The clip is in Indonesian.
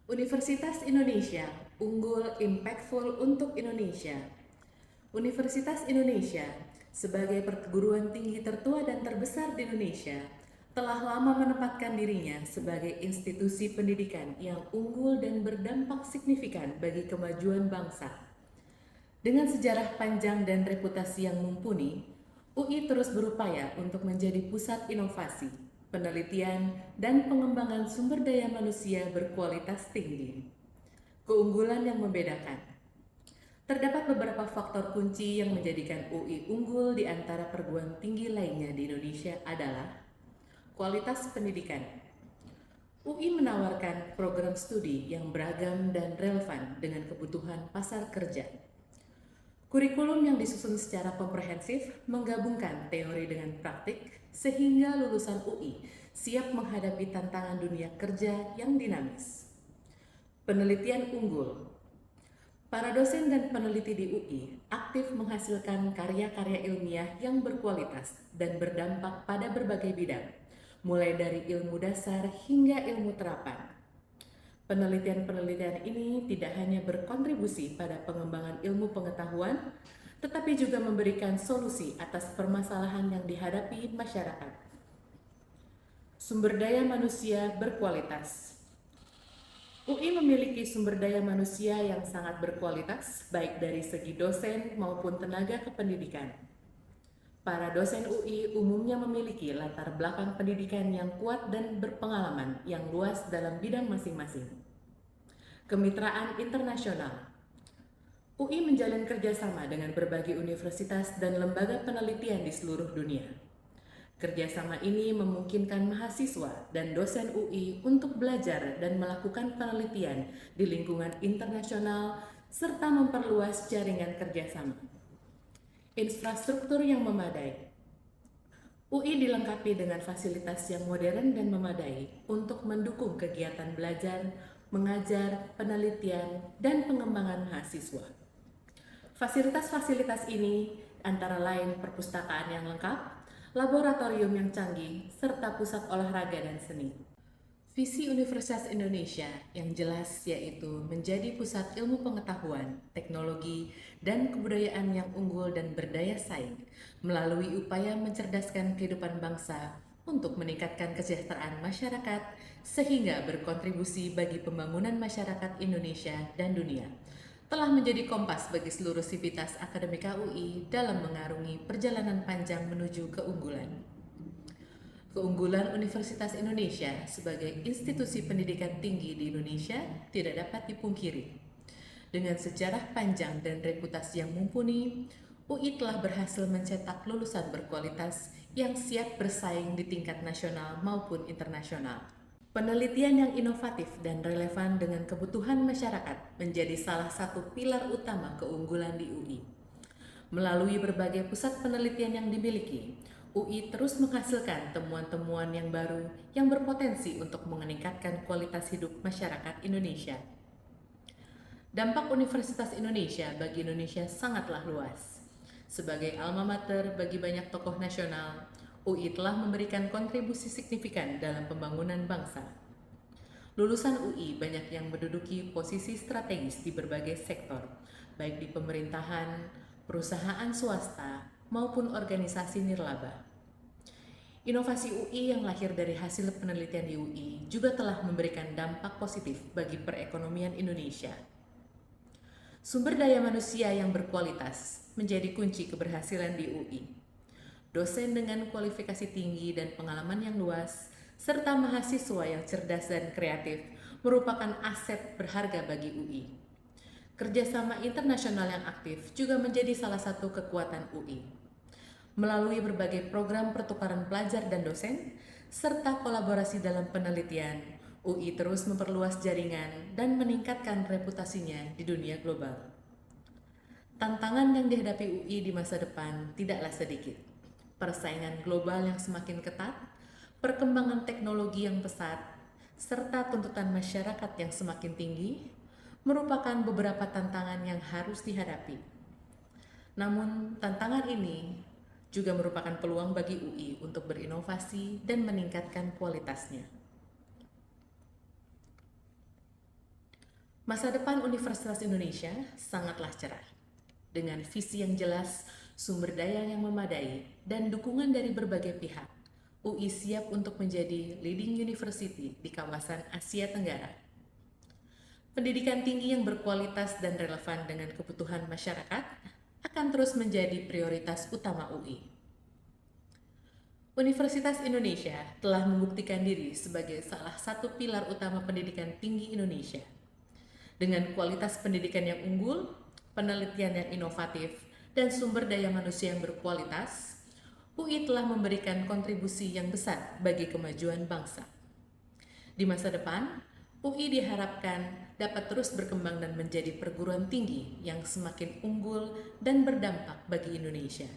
Universitas Indonesia, unggul impactful untuk Indonesia. Universitas Indonesia, sebagai perguruan tinggi tertua dan terbesar di Indonesia, telah lama menempatkan dirinya sebagai institusi pendidikan yang unggul dan berdampak signifikan bagi kemajuan bangsa. Dengan sejarah panjang dan reputasi yang mumpuni, UI terus berupaya untuk menjadi pusat inovasi, penelitian, dan pengembangan sumber daya manusia berkualitas tinggi. Keunggulan yang membedakan. Terdapat beberapa faktor kunci yang menjadikan UI unggul di antara perguruan tinggi lainnya di Indonesia adalah kualitas pendidikan. UI menawarkan program studi yang beragam dan relevan dengan kebutuhan pasar kerja. Kurikulum yang disusun secara komprehensif menggabungkan teori dengan praktik sehingga lulusan UI siap menghadapi tantangan dunia kerja yang dinamis. Penelitian unggul. Para dosen dan peneliti di UI aktif menghasilkan karya-karya ilmiah yang berkualitas dan berdampak pada berbagai bidang, mulai dari ilmu dasar hingga ilmu terapan. Penelitian-penelitian ini tidak hanya berkontribusi pada pengembangan ilmu pengetahuan, tetapi juga memberikan solusi atas permasalahan yang dihadapi masyarakat. Sumber daya manusia berkualitas. UI memiliki sumber daya manusia yang sangat berkualitas, baik dari segi dosen maupun tenaga kependidikan. Para dosen UI umumnya memiliki latar belakang pendidikan yang kuat dan berpengalaman yang luas dalam bidang masing-masing. Kemitraan internasional. UI menjalin kerjasama dengan berbagai universitas dan lembaga penelitian di seluruh dunia. Kerjasama ini memungkinkan mahasiswa dan dosen UI untuk belajar dan melakukan penelitian di lingkungan internasional serta memperluas jaringan kerjasama. Infrastruktur yang memadai. UI dilengkapi dengan fasilitas yang modern dan memadai untuk mendukung kegiatan belajar, mengajar, penelitian, dan pengembangan mahasiswa. Fasilitas-fasilitas ini antara lain perpustakaan yang lengkap, laboratorium yang canggih, serta pusat olahraga dan seni. Visi Universitas Indonesia yang jelas yaitu menjadi pusat ilmu pengetahuan, teknologi, dan kebudayaan yang unggul dan berdaya saing melalui upaya mencerdaskan kehidupan bangsa untuk meningkatkan kesejahteraan masyarakat sehingga berkontribusi bagi pembangunan masyarakat Indonesia dan dunia. Telah menjadi kompas bagi seluruh sivitas akademika UI dalam mengarungi perjalanan panjang menuju keunggulan. Keunggulan Universitas Indonesia sebagai institusi pendidikan tinggi di Indonesia tidak dapat dipungkiri. Dengan sejarah panjang dan reputasi yang mumpuni, UI telah berhasil mencetak lulusan berkualitas yang siap bersaing di tingkat nasional maupun internasional. Penelitian yang inovatif dan relevan dengan kebutuhan masyarakat menjadi salah satu pilar utama keunggulan di UI. Melalui berbagai pusat penelitian yang dimiliki, UI terus menghasilkan temuan-temuan yang baru yang berpotensi untuk meningkatkan kualitas hidup masyarakat Indonesia. Dampak Universitas Indonesia bagi Indonesia sangatlah luas. Sebagai alma mater bagi banyak tokoh nasional, UI telah memberikan kontribusi signifikan dalam pembangunan bangsa. Lulusan UI banyak yang menduduki posisi strategis di berbagai sektor, baik di pemerintahan, perusahaan swasta, maupun organisasi nirlaba. Inovasi UI yang lahir dari hasil penelitian di UI juga telah memberikan dampak positif bagi perekonomian Indonesia. Sumber daya manusia yang berkualitas menjadi kunci keberhasilan di UI. Dosen dengan kualifikasi tinggi dan pengalaman yang luas, serta mahasiswa yang cerdas dan kreatif merupakan aset berharga bagi UI. Kerjasama internasional yang aktif juga menjadi salah satu kekuatan UI. Melalui berbagai program pertukaran pelajar dan dosen, serta kolaborasi dalam penelitian, UI terus memperluas jaringan dan meningkatkan reputasinya di dunia global. Tantangan yang dihadapi UI di masa depan tidaklah sedikit. Persaingan global yang semakin ketat, perkembangan teknologi yang pesat, serta tuntutan masyarakat yang semakin tinggi merupakan beberapa tantangan yang harus dihadapi. Namun, tantangan ini juga merupakan peluang bagi UI untuk berinovasi dan meningkatkan kualitasnya. Masa depan Universitas Indonesia sangatlah cerah. Dengan visi yang jelas, sumber daya yang memadai, dan dukungan dari berbagai pihak, UI siap untuk menjadi leading university di kawasan Asia Tenggara. Pendidikan tinggi yang berkualitas dan relevan dengan kebutuhan masyarakat akan terus menjadi prioritas utama UI. Universitas Indonesia telah membuktikan diri sebagai salah satu pilar utama pendidikan tinggi Indonesia. Dengan kualitas pendidikan yang unggul, penelitian yang inovatif, dan sumber daya manusia yang berkualitas, UI telah memberikan kontribusi yang besar bagi kemajuan bangsa. Di masa depan, UI diharapkan dapat terus berkembang dan menjadi perguruan tinggi yang semakin unggul dan berdampak bagi Indonesia.